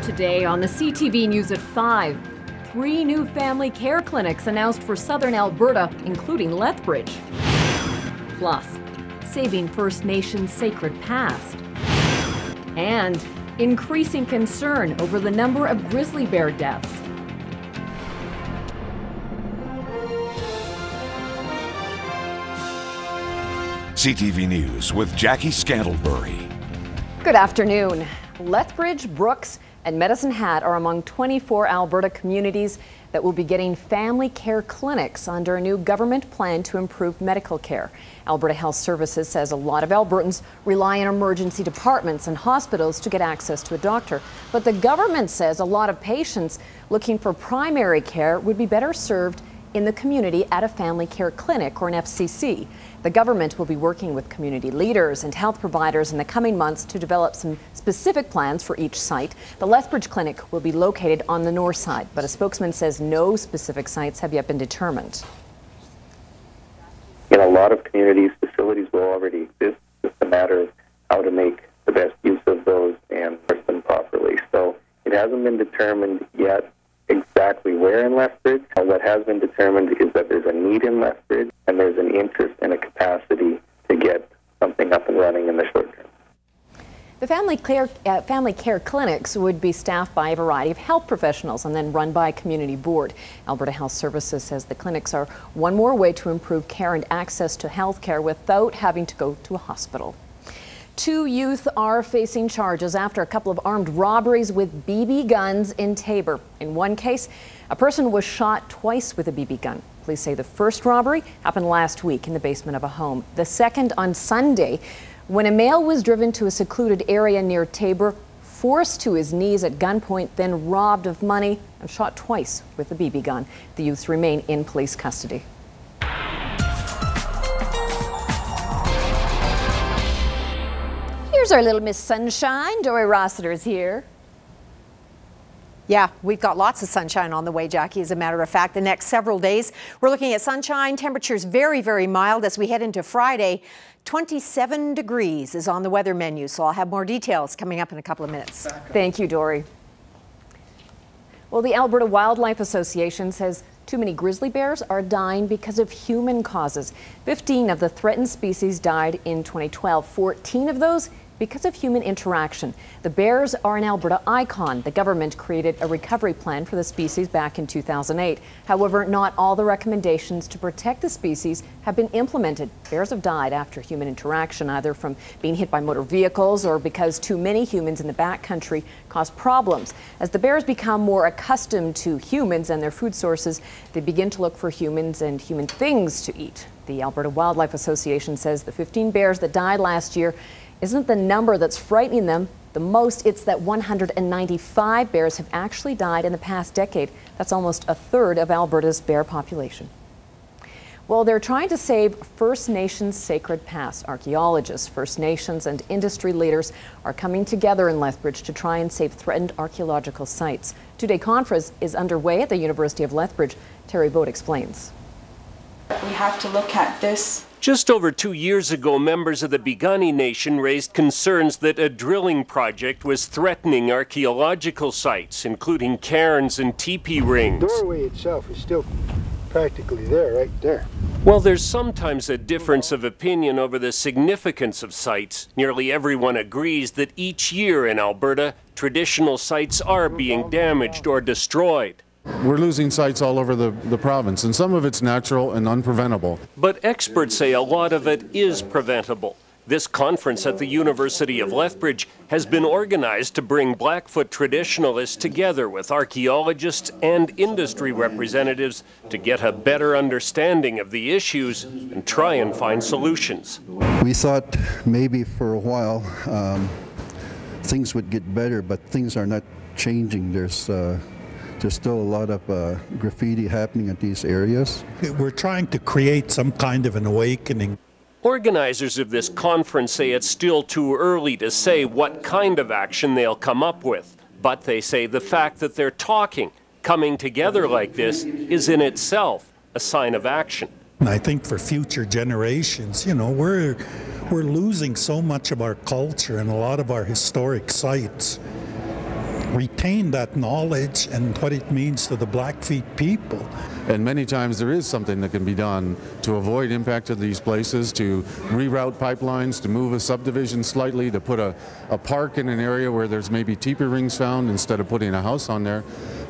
Today on the CTV News at 5, 3 new family care clinics announced for southern Alberta, including Lethbridge. Plus, saving First Nations sacred past. And increasing concern over the number of grizzly bear deaths. CTV News with Jackie Scantlebury. Good afternoon. Lethbridge, Brooks, and Medicine Hat are among 24 Alberta communities that will be getting family care clinics under a new government plan to improve medical care. Alberta Health Services says a lot of Albertans rely on emergency departments and hospitals to get access to a doctor. But the government says a lot of patients looking for primary care would be better served in the community at a family care clinic or an FCC. The government will be working with community leaders and health providers in the coming months to develop some specific plans for each site. The Lethbridge Clinic will be located on the north side, but a spokesman says no specific sites have yet been determined. In a lot of communities, facilities will already exist. It's just a matter of how to make the best use of those and use them properly. So it hasn't been determined yet exactly where in Lethbridge. What has been determined is that there's a need in Lethbridge and there's an interest and a capacity to get something up and running in the short term. The family care clinics would be staffed by a variety of health professionals and then run by a community board. Alberta Health Services says the clinics are one more way to improve care and access to health care without having to go to a hospital. 2 youth are facing charges after a couple of armed robberies with BB guns in Taber. In one case, a person was shot twice with a BB gun. Police say the first robbery happened last week in the basement of a home. The second on Sunday, when a male was driven to a secluded area near Taber, forced to his knees at gunpoint, then robbed of money and shot twice with a BB gun. The youths remain in police custody. Here's our little Miss Sunshine. Dory Rossiter's here. Yeah, we've got lots of sunshine on the way, Jackie. As a matter of fact, the next several days, we're looking at sunshine. Temperatures very, very mild as we head into Friday. 27 degrees is on the weather menu, so I'll have more details coming up in a couple of minutes. Thank you, Dory. Well, the Alberta Wildlife Association says too many grizzly bears are dying because of human causes. 15 of the threatened species died in 2012. 14 of those because of human interaction. The bears are an Alberta icon. The government created a recovery plan for the species back in 2008. However, not all the recommendations to protect the species have been implemented. Bears have died after human interaction, either from being hit by motor vehicles or because too many humans in the backcountry cause problems. As the bears become more accustomed to humans and their food sources, they begin to look for humans and human things to eat. The Alberta Wildlife Association says the 15 bears that died last year isn't the number that's frightening them the most. It's that 195 bears have actually died in the past decade. That's almost a third of Alberta's bear population. Well, they're trying to save First Nations sacred past. Archaeologists, First Nations, and industry leaders are coming together in Lethbridge to try and save threatened archaeological sites. Two-day conference is underway at the University of Lethbridge. Terry Boat explains. We have to look at this. Just over 2 years ago, members of the Piikani Nation raised concerns that a drilling project was threatening archaeological sites, including cairns and teepee rings. The doorway itself is still practically there, right there. While there's sometimes a difference of opinion over the significance of sites, nearly everyone agrees that each year in Alberta, traditional sites are being damaged or destroyed. We're losing sites all over the province, and some of it's natural and unpreventable. But experts say a lot of it is preventable. This conference at the University of Lethbridge has been organized to bring Blackfoot traditionalists together with archaeologists and industry representatives to get a better understanding of the issues and try and find solutions. We thought maybe for a while things would get better, but things are not changing. There's still a lot of graffiti happening at these areas. We're trying to create some kind of an awakening. Organizers of this conference say it's still too early to say what kind of action they'll come up with. But they say the fact that they're coming together like this, is in itself a sign of action. And I think for future generations, you know, we're losing so much of our culture and a lot of our historic sites. retain that knowledge and what it means to the Blackfeet people. And many times there is something that can be done to avoid impact of these places, to reroute pipelines, to move a subdivision slightly, to put a park in an area where there's maybe teepee rings found instead of putting a house on there.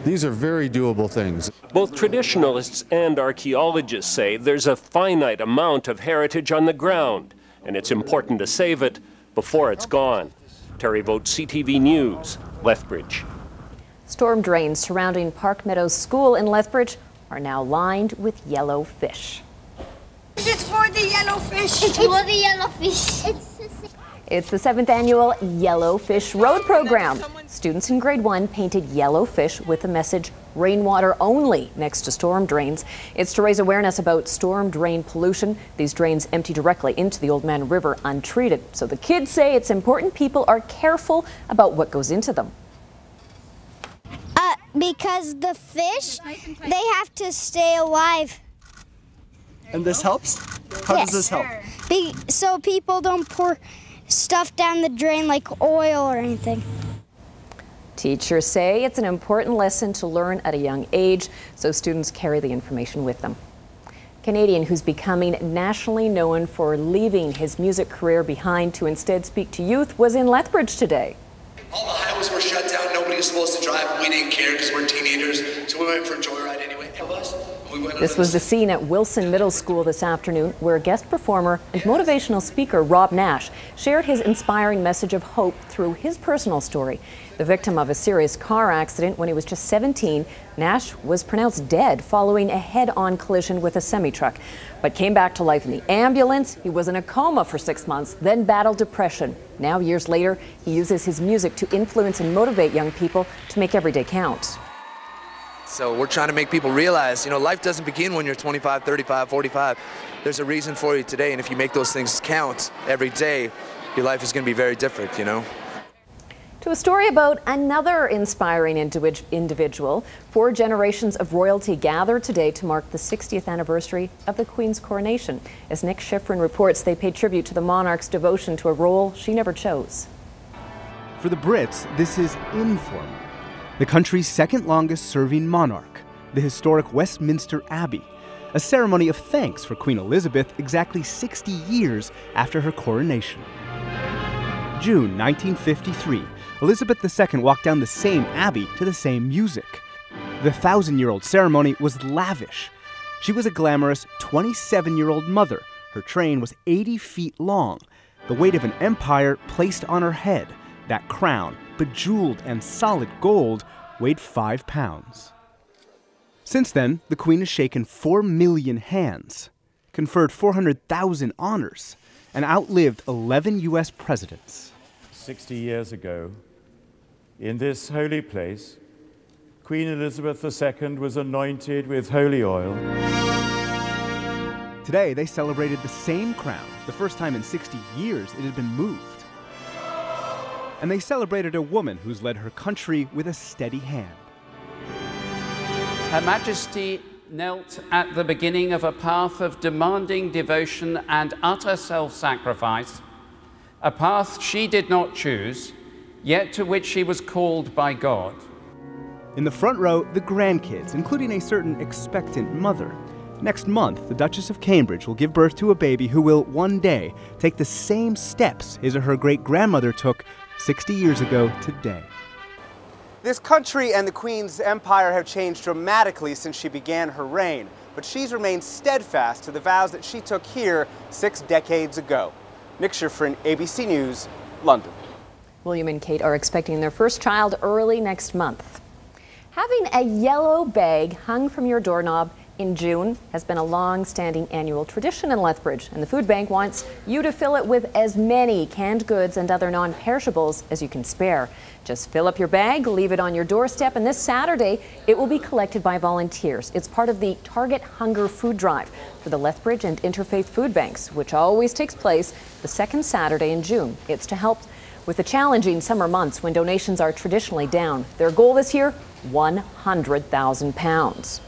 These are very doable things. Both traditionalists and archaeologists say there's a finite amount of heritage on the ground, and it's important to save it before it's gone. Terry Vogt, CTV News, Lethbridge. Storm drains surrounding Park Meadows School in Lethbridge are now lined with yellow fish. It's for the yellow fish. It's for the yellow fish. It's the 7th annual Yellow Fish Road program. Students in grade 1 painted yellow fish with the message "Rainwater only" next to storm drains. It's to raise awareness about storm drain pollution. These drains empty directly into the Old Man River untreated. So the kids say it's important people are careful about what goes into them. Because the fish, they have to stay alive. And this helps? How does this help? So people don't pour stuff down the drain like oil or anything. Teachers say it's an important lesson to learn at a young age, so students carry the information with them. Canadian who's becoming nationally known for leaving his music career behind to instead speak to youth was in Lethbridge today. All the highways were shut down. Nobody was supposed to drive. We didn't care because we're teenagers, so we went for a joyride anyway. This was the scene at Wilson Middle School this afternoon, where guest performer and motivational speaker Rob Nash shared his inspiring message of hope through his personal story. The victim of a serious car accident when he was just 17, Nash was pronounced dead following a head-on collision with a semi-truck, but came back to life in the ambulance. He was in a coma for 6 months, then battled depression. Now, years later, he uses his music to influence and motivate young people to make every day count. So we're trying to make people realize, life doesn't begin when you're 25, 35, 45. There's a reason for you today, and if you make those things count every day, your life is going to be very different, To a story about another inspiring individual. 4 generations of royalty gather today to mark the 60th anniversary of the Queen's coronation. As Nick Schifrin reports, they pay tribute to the monarch's devotion to a role she never chose. For the Brits, this is informal. The country's second longest serving monarch, the historic Westminster Abbey, a ceremony of thanks for Queen Elizabeth exactly 60 years after her coronation. June 1953, Elizabeth II walked down the same abbey to the same music. The 1,000-year-old ceremony was lavish. She was a glamorous 27-year-old mother. Her train was 80 feet long, the weight of an empire placed on her head. That crown, bejeweled and solid gold, weighed 5 pounds. Since then, the Queen has shaken 4 million hands, conferred 400,000 honors, and outlived 11 U.S. presidents. 60 years ago, in this holy place, Queen Elizabeth II was anointed with holy oil. Today, they celebrated the same crown, the first time in 60 years it had been moved. And they celebrated a woman who's led her country with a steady hand. Her Majesty knelt at the beginning of a path of demanding devotion and utter self-sacrifice, a path she did not choose, yet to which she was called by God. In the front row, the grandkids, including a certain expectant mother. Next month, the Duchess of Cambridge will give birth to a baby who will one day take the same steps his or her great-grandmother took 60 years ago today. This country and the Queen's empire have changed dramatically since she began her reign, but she's remained steadfast to the vows that she took here 6 decades ago. Nick Schifrin, ABC News, London. William and Kate are expecting their first child early next month. Having a yellow bag hung from your doorknob in June has been a long-standing annual tradition in Lethbridge, and the food bank wants you to fill it with as many canned goods and other non-perishables as you can spare. Just fill up your bag, leave it on your doorstep, and this Saturday it will be collected by volunteers. It's part of the Target Hunger Food Drive for the Lethbridge and Interfaith Food Banks, which always takes place the second Saturday in June. It's to help with the challenging summer months when donations are traditionally down. Their goal this year, £100,000.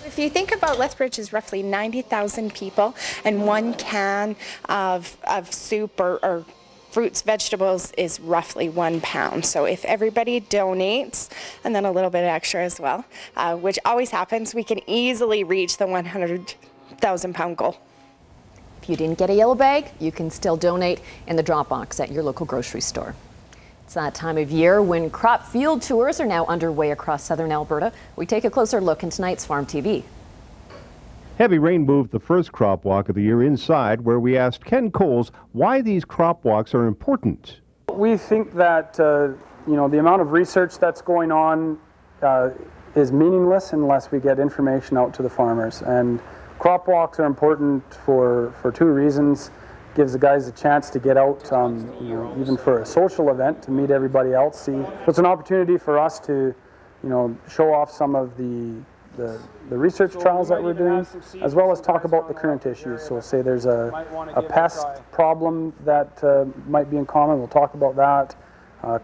If you think about Lethbridge is roughly 90,000 people, and 1 can of soup or fruits, vegetables is roughly 1 pound. So if everybody donates, and then a little bit extra as well, which always happens, we can easily reach the 100,000 pound goal. If you didn't get a yellow bag, you can still donate in the drop box at your local grocery store. It's that time of year when crop field tours are now underway across southern Alberta. We take a closer look in tonight's Farm TV. Heavy rain moved the first crop walk of the year inside, where we asked Ken Coles why these crop walks are important. We think that the amount of research that's going on is meaningless unless we get information out to the farmers. And crop walks are important for 2 reasons. Gives the guys a chance to get out, even for a social event, to meet everybody else. See, it's an opportunity for us to, show off some of the research trials that we're doing, as well as talk about the current issues. So say there's a pest problem that might be in common, we'll talk about that,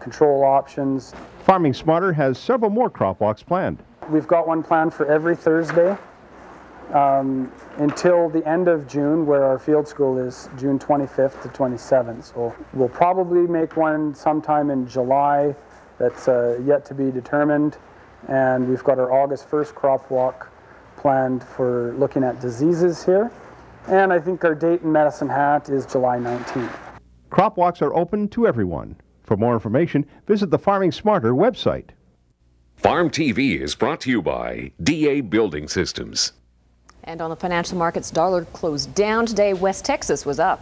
control options. Farming Smarter has several more crop walks planned. We've got one planned for every Thursday until the end of June, where our field school is June 25th to 27th. So we'll probably make one sometime in July that's yet to be determined. And we've got our August 1st crop walk planned for looking at diseases here. And I think our date in Medicine Hat is July 19th. Crop walks are open to everyone. For more information, visit the Farming Smarter website. Farm TV is brought to you by DA Building Systems. And on the financial markets, dollar closed down today. West Texas was up.